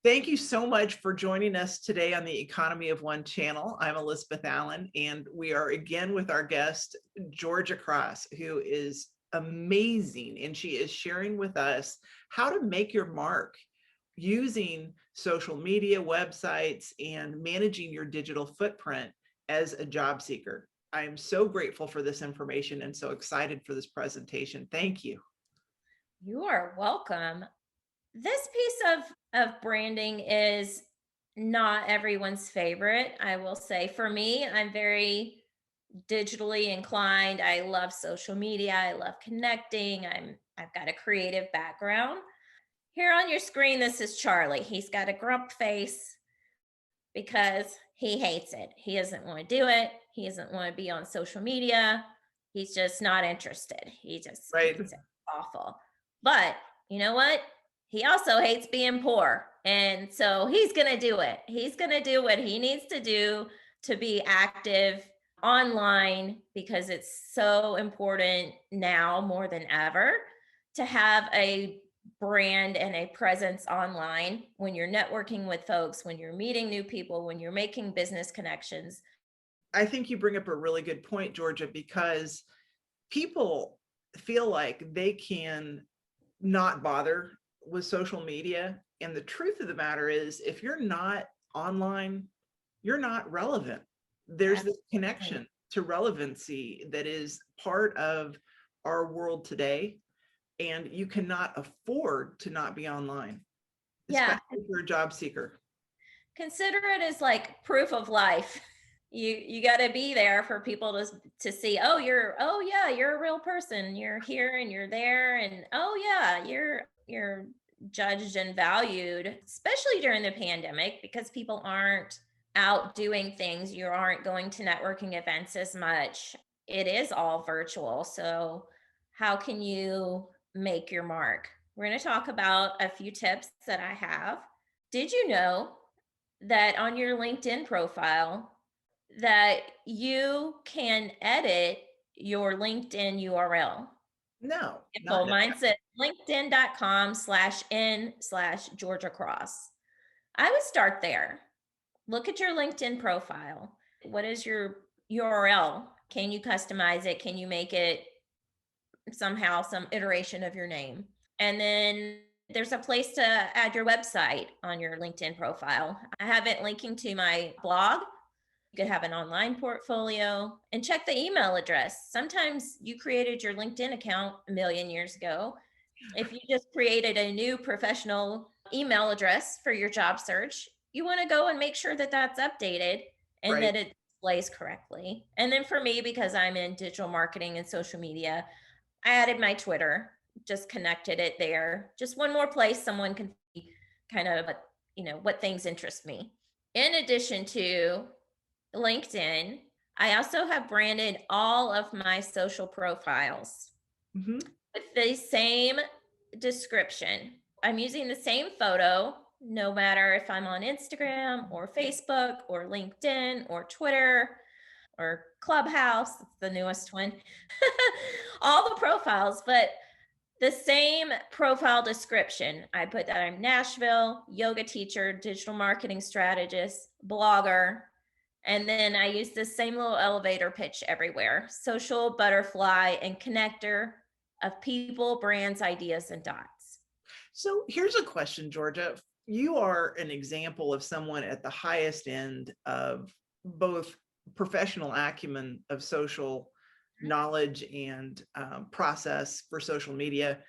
Thank you so much for joining us today on the Economy of One channel. I'm Elizabeth Allen, and we are again with our guest, Georgia Cross, who is amazing. And she is sharing with us how to make your mark using social media, websites, and managing your digital footprint as a job seeker. I am so grateful for this information and so excited for this presentation. Thank you. You are welcome. This piece of branding is not everyone's favorite. I will say for me, I'm very digitally inclined. I love social media. I love connecting. I've got a creative background. Here on your screen, this is Charlie. He's got a grump face because he hates it. He doesn't want to do it. He doesn't want to be on social media. He's just not interested. He just Right. thinks it's awful. But you know what? He also hates being poor. And so he's going to do it. He's going to do what he needs to do to be active online because it's so important now more than ever to have a brand and a presence online when you're networking with folks, when you're meeting new people, when you're making business connections. I think you bring up a really good point, Georgia, because people feel like they can not bother with social media. And the truth of the matter is, if you're not online, you're not relevant. There's this Absolutely. connection to relevancy that is part of our world today. And you cannot afford to not be online, Yeah, especially if you're a job seeker. consider it as like proof of life. You got to be there for people to see, oh yeah, you're a real person. You're here and you're there, and oh yeah, you're judged and valued, especially during the pandemic because people aren't out doing things. You aren't going to networking events as much. It is all virtual. So how can you make your mark? We're going to talk about a few tips that I have. Did you know that on your LinkedIn profile that you can edit your LinkedIn URL? No, not Example, mine says linkedin.com/n/Georgia Cross. I would start there. Look at your LinkedIn profile. What is your URL? Can you customize it? Can you make it somehow some iteration of your name? And then there's a place to add your website on your LinkedIn profile. I have it linking to my blog. You could have an online portfolio and check the email address. Sometimes you created your LinkedIn account a million years ago. If you just created a new professional email address for your job search, you want to go and make sure that that's updated and right. that it displays correctly. And then for me, because I'm in digital marketing and social media, I added my Twitter, just connected it there. Just one more place someone can see kind of, what things interest me. In addition to LinkedIn, I also have branded all of my social profiles Mhm. with the same description. I'm using the same photo no matter if I'm on Instagram or Facebook or LinkedIn or Twitter or Clubhouse, it's the newest one. All the profiles, but the same profile description. I put that I'm Nashville, yoga teacher, digital marketing strategist, blogger. And then I use the same little elevator pitch everywhere: social butterfly and connector of people, brands, ideas, and dots. So here's a question, Georgia. You are an example of someone at the highest end of both professional acumen of social knowledge and process for social media.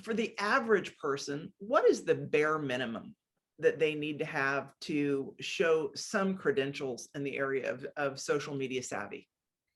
For the average person, what is the bare minimum that they need to have to show some credentials in the area of social media savvy?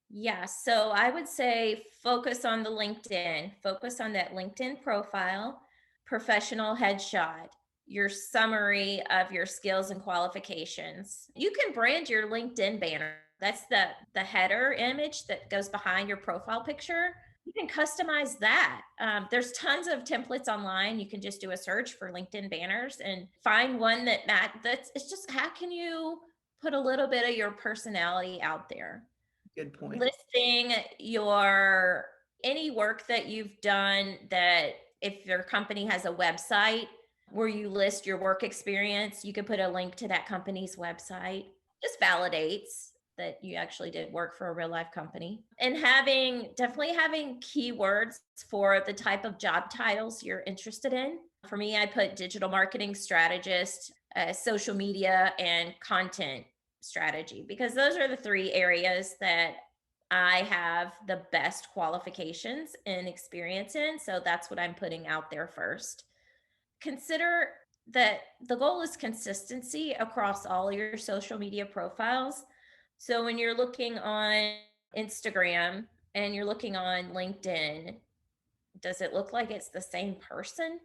Yeah, so I would say focus on the LinkedIn, focus on that LinkedIn profile, professional headshot, your summary of your skills and qualifications. You can brand your LinkedIn banner. That's the header image that goes behind your profile picture. You can customize that. There's tons of templates online. You can just do a search for LinkedIn banners and find one that's it's just how can you put a little bit of your personality out there, Good point. listing your any work that you've done, that if your company has a website, where you list your work experience. You could put a link to that company's website. Just validates that you actually did work for a real life company. And definitely having keywords for the type of job titles you're interested in. For me, I put digital marketing strategist, social media, and content strategy, because those are the three areas that I have the best qualifications and experience in. So that's what I'm putting out there first. Consider that the goal is consistency across all your social media profiles. So when you're looking on Instagram and you're looking on LinkedIn, does it look like it's the same person?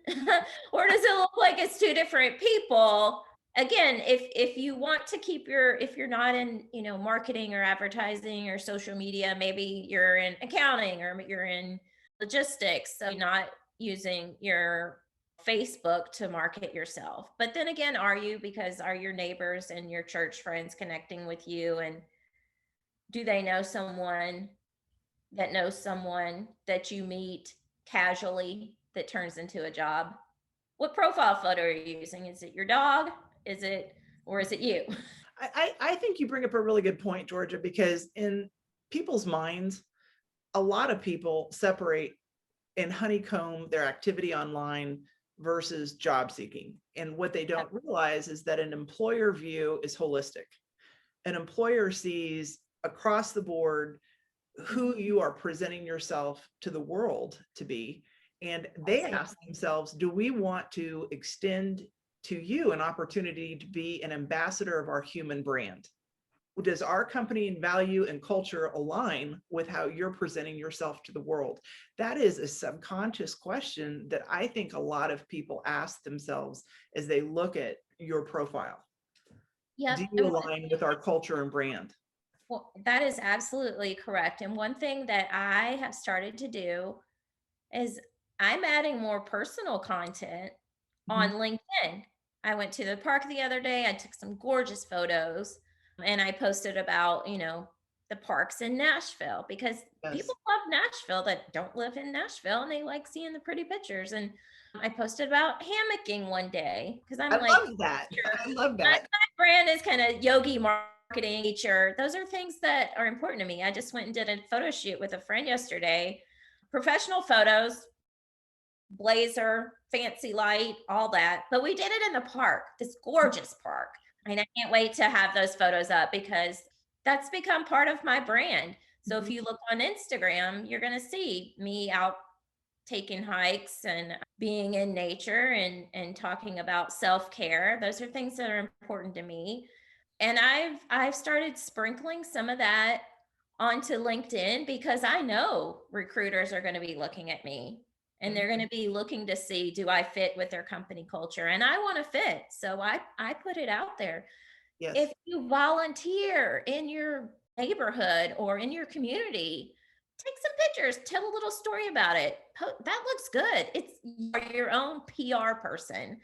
Or does it look like it's two different people? Again, if you want to keep if you're not in, marketing or advertising or social media, maybe you're in accounting or you're in logistics, so you're not using your Facebook to market yourself. But then again, are you? Because are your neighbors and your church friends connecting with you, and do they know someone that knows someone that you meet casually that turns into a job? What profile photo are you using? Is it your dog? Or is it you? I think you bring up a really good point, Georgia, because in people's minds, a lot of people separate and honeycomb their activity online versus job seeking. And what they don't realize is that an employer view is holistic. An employer sees across the board who you are presenting yourself to the world to be. And they ask themselves, do we want to extend to you an opportunity to be an ambassador of our human brand? Does our company value and culture align with how you're presenting yourself to the world? That is a subconscious question that I think a lot of people ask themselves as they look at your profile. Yep. Do you align with our culture and brand? Well, that is absolutely correct. And one thing that I have started to do is I'm adding more personal content on Mhm. LinkedIn. I went to the park the other day. I took some gorgeous photos and I posted about, the parks in Nashville, because people Yes, love Nashville that don't live in Nashville and they like seeing the pretty pictures. And I posted about hammocking one day because I'm I like, love that. sure, I love my that. brand is kind of yogi marketing nature. Those are things that are important to me. I just went and did a photo shoot with a friend yesterday, professional photos, blazer, fancy light, all that. But we did it in the park, this gorgeous park. And I can't wait to have those photos up because that's become part of my brand. So if Mhm. you look on Instagram, you're going to see me out taking hikes and being in nature and talking about self-care. Those are things that are important to me. And I've started sprinkling some of that onto LinkedIn because I know recruiters are going to be looking at me and they're going to be looking to see, do I fit with their company culture? And I want to fit. So I put it out there. If Yes. you volunteer in your neighborhood or in your community, take some pictures, tell a little story about it. That looks good. It's you're your own PR person,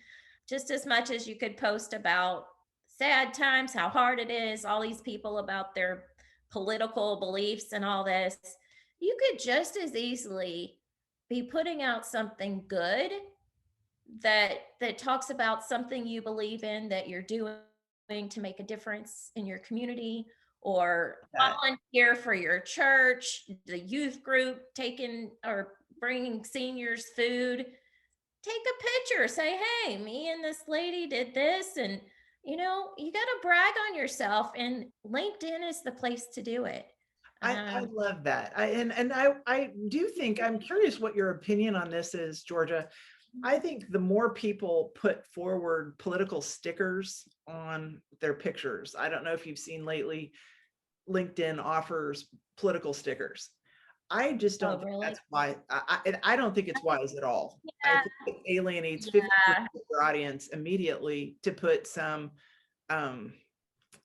just as much as you could post about sad times, how hard it is, all these people about their political beliefs and all this. You could just as easily be putting out something good that talks about something you believe in that you're doing to make a difference in your community, or That. volunteer for your church, the youth group, taking or bringing seniors food. Take a picture, say, hey, me and this lady did this. And you got to brag on yourself, and LinkedIn is the place to do it. I um, love that. I do think, I'm curious what your opinion on this is, Georgia. I think the more people put forward political stickers on their pictures, I don't know if you've seen lately, LinkedIn offers political stickers. I just oh don't think really? that's why. I don't think it's wise at all. I Yeah, think it alienates 50% yeah. of their audience immediately to put some um,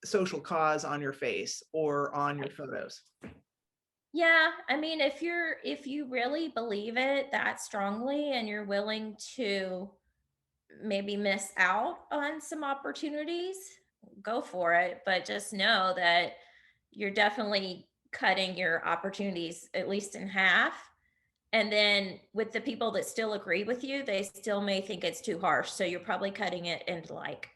social cause on your face or on your photos. Yeah, I mean, if you really believe it that strongly and you're willing to maybe miss out on some opportunities, go for it. But just know that you're definitely cutting your opportunities at least in half And then with the people that still agree with you, they still may think it's too harsh. So you're probably cutting it into like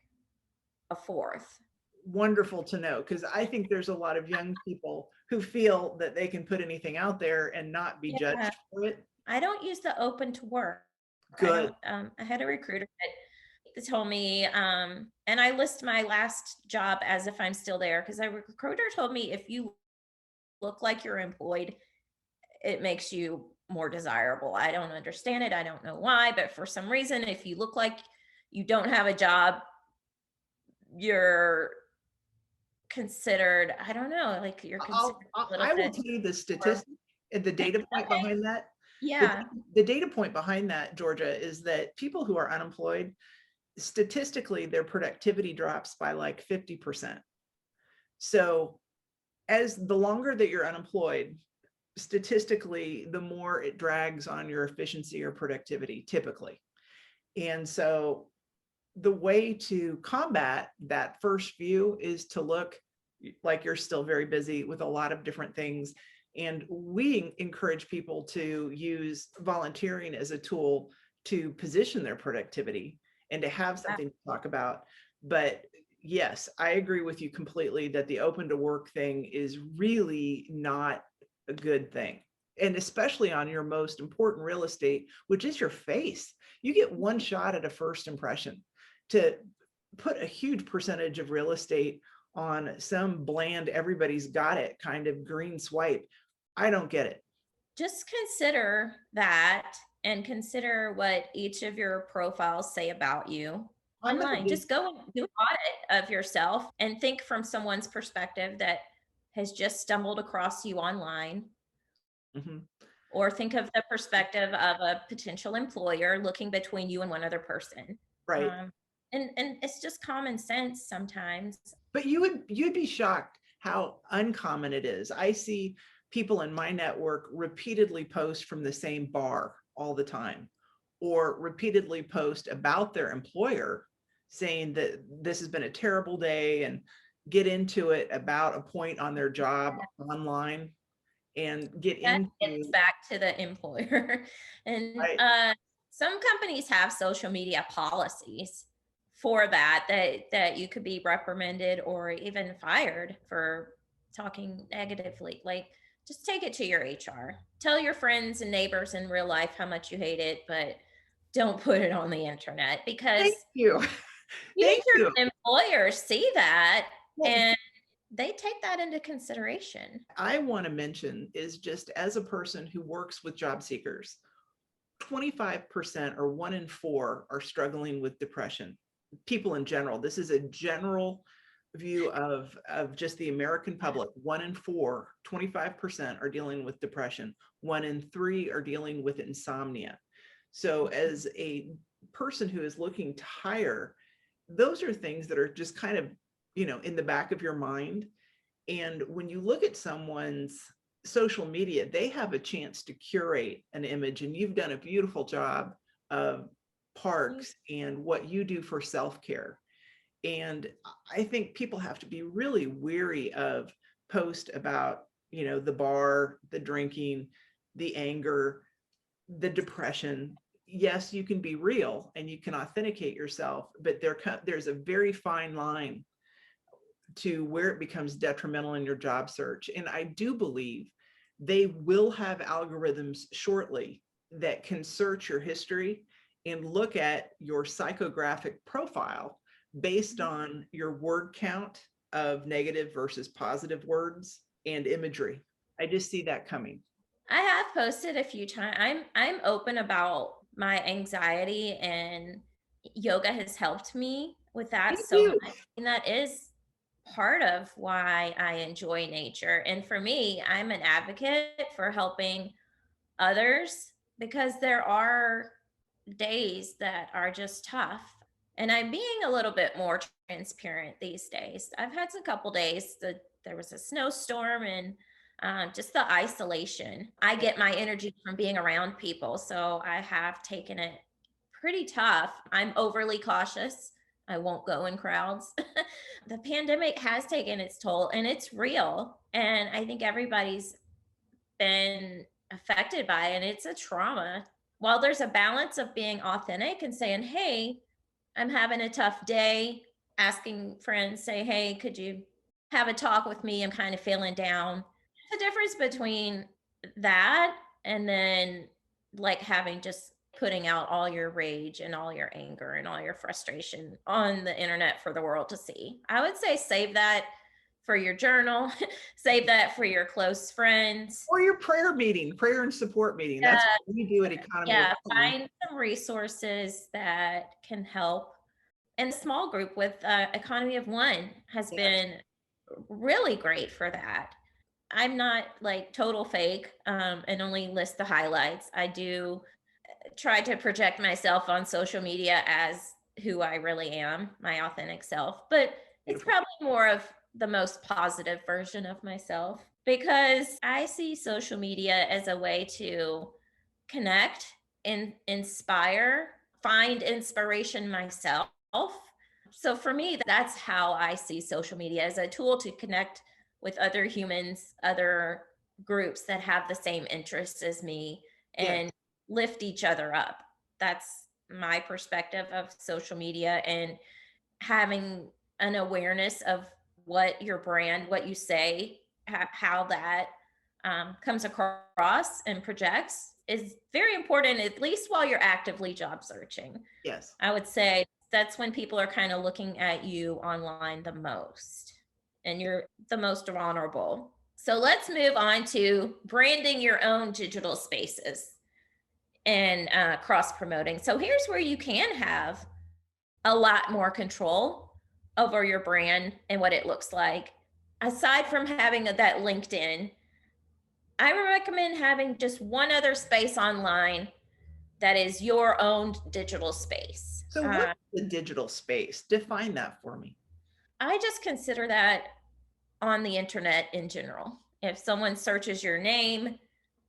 a fourth. Wonderful to know, because I think there's a lot of young people who feel that they can put anything out there and not be Yeah. judged for it. I don't use the open to work. I Good. don't, I had a recruiter that told me, and I list my last job as if I'm still there because a recruiter told me if you look like you're employed, it makes you more desirable. I don't understand it. I don't know why, but for some reason, if you look like you don't have a job, you're considered, I don't know, like you're considered a little I will bit tell you the more. statistic and the data point Okay. behind that. The, Yeah. the data point behind that, Georgia, is that people who are unemployed, statistically, their productivity drops by like 50%. So as the longer that you're unemployed, statistically, the more it drags on your efficiency or productivity, typically. And so the way to combat that first view is to look like you're still very busy with a lot of different things. And we encourage people to use volunteering as a tool to position their productivity and to have something to talk about. But yes, I agree with you completely that the open to work thing is really not a good thing. And especially on your most important real estate, which is your face. You get one shot at a first impression. To put a huge percentage of real estate on some bland, everybody's got it kind of green swipe, I don't get it. Just consider that and consider what each of your profiles say about you I'm at the online. big, Just go and do an audit of yourself and think from someone's perspective that has just stumbled across you online, Mhm. or think of the perspective of a potential employer looking between you and one other person. Right. Um, and it's just common sense sometimes. But you'd be shocked how uncommon it is. I see people in my network repeatedly post from the same bar all the time, or repeatedly post about their employer saying that this has been a terrible day and get into it about a point on their job online and get That gets into back to the employer. And I some companies have social media policies for that you could be reprimanded or even fired for talking negatively. Like, just take it to your HR. Tell your friends and neighbors in real life how much you hate it, but don't put it on the internet because thank you. Thank future you. employers see that Well, and they take that into consideration. I want to mention is just as a person who works with job seekers, 25% or 1 in 4 are struggling with depression. People in general, this is a general view of just the American public. 1 in 4, 25% are dealing with depression. 1 in 3 are dealing with insomnia. So as a person who is looking to hire, those are things that are just kind of, in the back of your mind. And when you look at someone's social media, they have a chance to curate an image, and you've done a beautiful job of parks and what you do for self-care. And I think people have to be really weary of post about, the bar, the drinking, the anger, the depression. Yes, you can be real and you can authenticate yourself, but there's a very fine line to where it becomes detrimental in your job search. And I do believe they will have algorithms shortly that can search your history and look at your psychographic profile based on your word count of negative versus positive words and imagery. I just see that coming. I have posted a few times. I'm open about my anxiety, and yoga has helped me with that Thank so you. much. And that is part of why I enjoy nature. And for me, I'm an advocate for helping others because there are days that are just tough. And I'm being a little bit more transparent these days. I've had a couple days that there was a snowstorm and just the isolation. I get my energy from being around people. So I have taken it pretty tough. I'm overly cautious. I won't go in crowds. The pandemic has taken its toll and it's real. And I think everybody's been affected by it, and it's a trauma. While there's a balance of being authentic and saying, hey, I'm having a tough day, asking friends, say, hey, could you have a talk with me? I'm kind of feeling down. There's a difference between that and then like having just putting out all your rage and all your anger and all your frustration on the internet for the world to see. I would say save that for your journal, save that for your close friends. Or your prayer meeting, prayer and support meeting. That's what we do at Economy of Yeah, One. find some resources that can help. And the small group with Economy of One has Yes. been really great for that. I'm not like total fake and only list the highlights. I do try to project myself on social media as who I really am, my authentic self. But it's Beautiful. probably more of the most positive version of myself because I see social media as a way to connect and inspire, find inspiration myself. So for me, that's how I see social media as a tool to connect with other humans, other groups that have the same interests as me, Yes. and lift each other up. That's my perspective of social media, and having an awareness of what your brand, what you say, how that comes across and projects is very important, at least while you're actively job searching. Yes. I would say that's when people are kind of looking at you online the most, and you're the most vulnerable. So let's move on to branding your own digital spaces and cross promoting. So here's where you can have a lot more control over your brand and what it looks like. Aside from having that LinkedIn, I recommend having just one other space online that is your own digital space. So what's the digital space? Define that for me. I just consider that on the internet in general. If someone searches your name,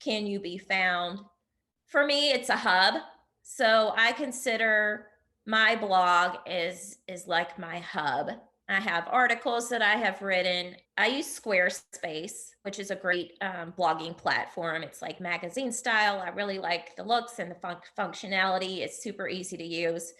can you be found? For me, it's a hub. So I consider my blog is like my hub. I have articles that I have written. I use Squarespace, which is a great blogging platform. It's like magazine style. I really like the looks and the functionality. It's super easy to use,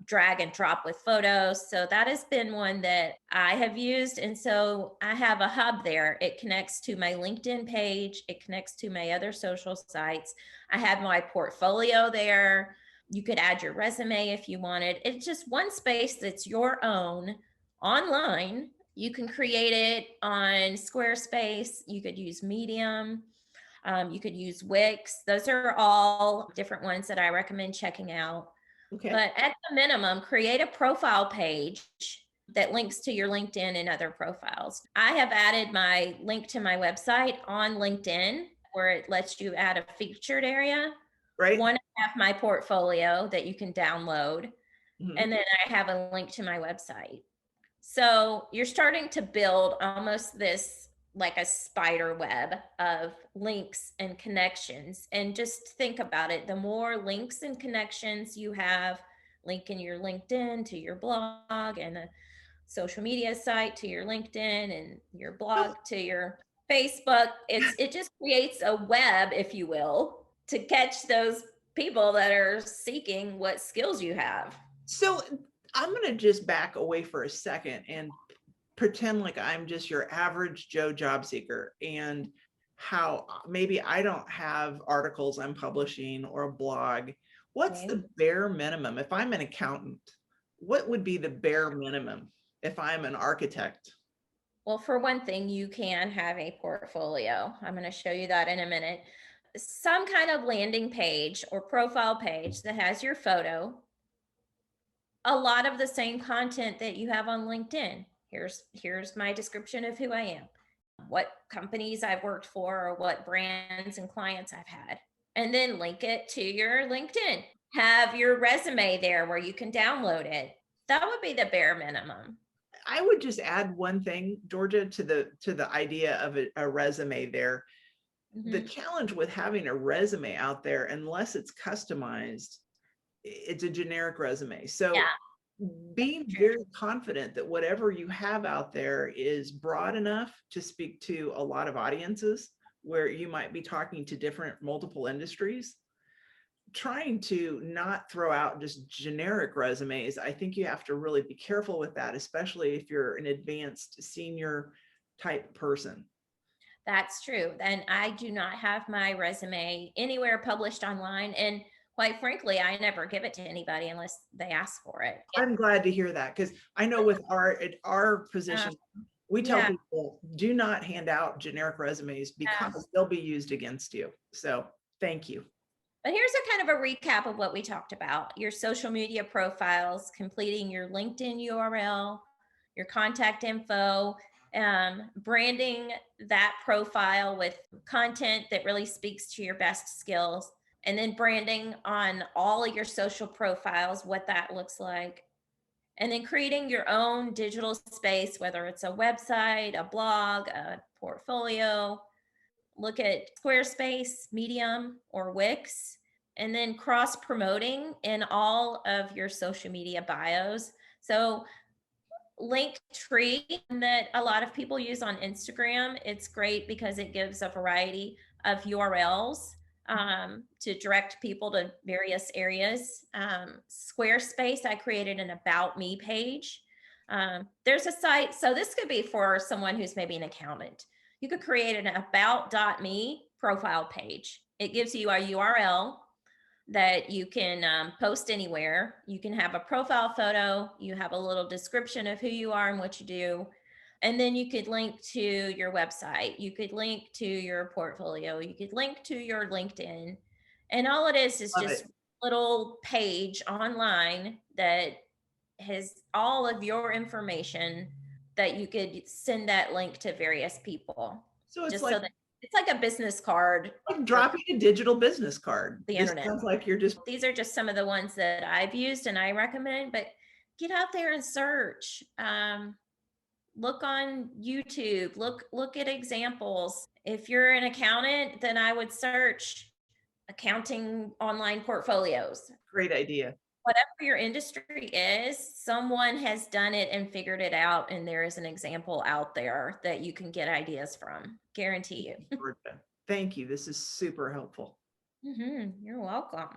drag and drop with photos. So that has been one that I have used. And so I have a hub there. It connects to my LinkedIn page, it connects to my other social sites. I have my portfolio there. You could add your resume if you wanted. It's just one space that's your own online. You can create it on Squarespace. You could use Medium. You could use Wix. Those are all different ones that I recommend checking out. Okay. But at the minimum, create a profile page that links to your LinkedIn and other profiles. I have added my link to my website on LinkedIn where it lets you add a featured area. Right. One, I have my portfolio that you can download. Mhm. And then I have a link to my website. So you're starting to build almost this like a spider web of links and connections. And just think about it. The more links and connections you have, linking your LinkedIn to your blog and a social media site to your LinkedIn and your blog to your Facebook, it just creates a web, if you will, to catch those people that are seeking what skills you have. So I'm going to just back away for a second and pretend like I'm just your average Joe job seeker, and how maybe I don't have articles I'm publishing or a blog. What's the bare minimum? If I'm an accountant, what would be the bare minimum if I'm an architect? Well, for one thing, you can have a portfolio. I'm going to show you that in a minute. Some kind of landing page or profile page that has your photo, a lot of the same content that you have on LinkedIn. Here's my description of who I am, what companies I've worked for, or what brands and clients I've had, and then link it to your LinkedIn. Have your resume there where you can download it. That would be the bare minimum. I would just add one thing, Georgia, to the idea of a resume there. Mm-hmm. The challenge with having a resume out there, unless it's customized, it's a generic resume. So being very confident that whatever you have out there is broad enough to speak to a lot of audiences, where you might be talking to different multiple industries, trying to not throw out just generic resumes. I think you have to really be careful with that, especially if you're an advanced senior type person. That's true. And I do not have my resume anywhere published online. And quite frankly, I never give it to anybody unless they ask for it. I'm glad to hear that, because I know with our position, we tell yeah. people, do not hand out generic resumes because they'll be used against you. So thank you. But here's a kind of a recap of what we talked about: your social media profiles, completing your LinkedIn URL, your contact info, branding that profile with content that really speaks to your best skills, and then branding on all of your social profiles, what that looks like. And then creating your own digital space, whether it's a website, a blog, a portfolio. Look at Squarespace, Medium, or Wix, and then cross promoting in all of your social media bios. So, Linktree that a lot of people use on Instagram, it's great because it gives a variety of URLs to direct people to various areas. Squarespace, I created an About Me page. There's a site, so this could be for someone who's maybe an accountant. You could create an About.me profile page. It gives you a URL that you can post anywhere. You can have a profile photo, you have a little description of who you are and what you do. And then you could link to your website, you could link to your portfolio, you could link to your LinkedIn. And all it is Love just it. little page online that has all of your information that you could send that link to various people. So it's Just like so that it's like a business card for dropping a digital business card. the This internet. sounds like you're just These are just some of the ones that I've used and I recommend, but get out there and search. Look on YouTube, look at examples. If you're an accountant, then I would search accounting online portfolios. great idea. Whatever your industry is, someone has done it and figured it out, and there is an example out there that you can get ideas from. Guarantee you. Georgia. Thank you. This is super helpful. You're welcome.